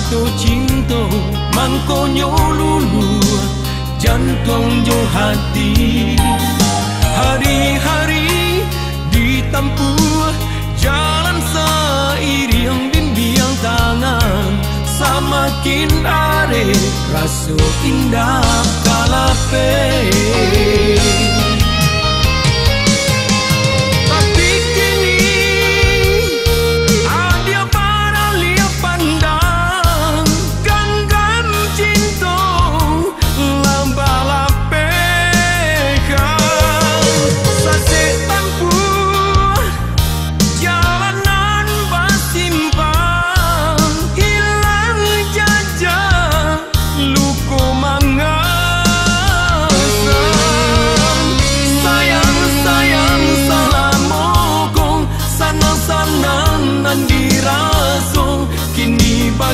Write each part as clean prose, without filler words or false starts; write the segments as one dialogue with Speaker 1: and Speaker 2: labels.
Speaker 1: kata cinta mangkonyo lulu jantung jo hati. Hari-hari ditempuh jalan seiring bimbang tangan, semakin are rasa indah kalape.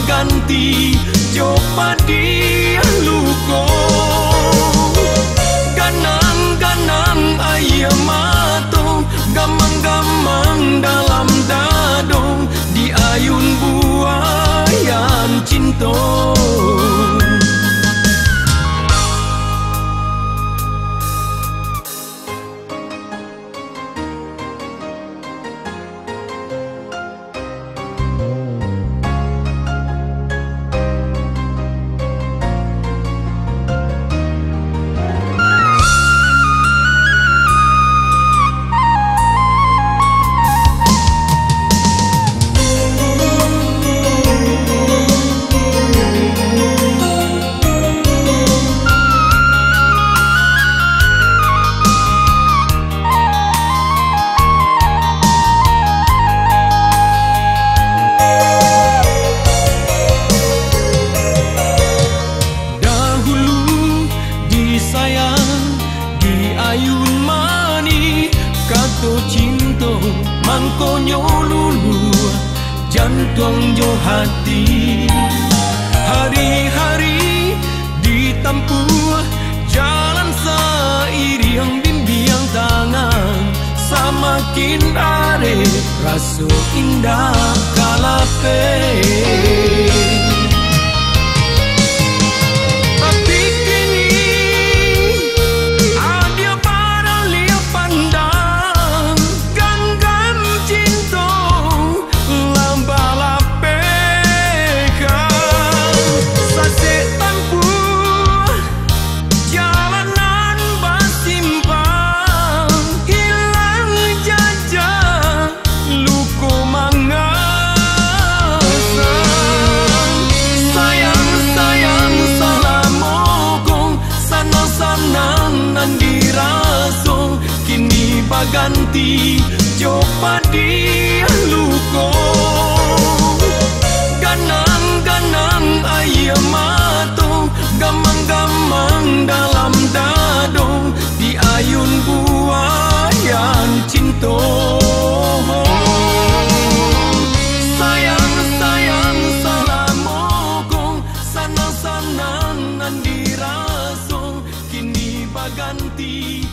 Speaker 1: Ganti jo padi luko ganang-ganang ayam matong gamang-gamang dalam dadong di ayun buayan cinta. Ayun mani kata cinta mangkonyo lulu jantung jo hati. Hari-hari ditempuh jalan seiring bimbang tangan, semakin are rasa indah kalape. Ganti jo padi luko ganang-ganang ayam matong gamang-gamang dalam dadong di ayun buayan cinta. Sayang-sayang salamokong sanang-sanang nandirasong kini baganti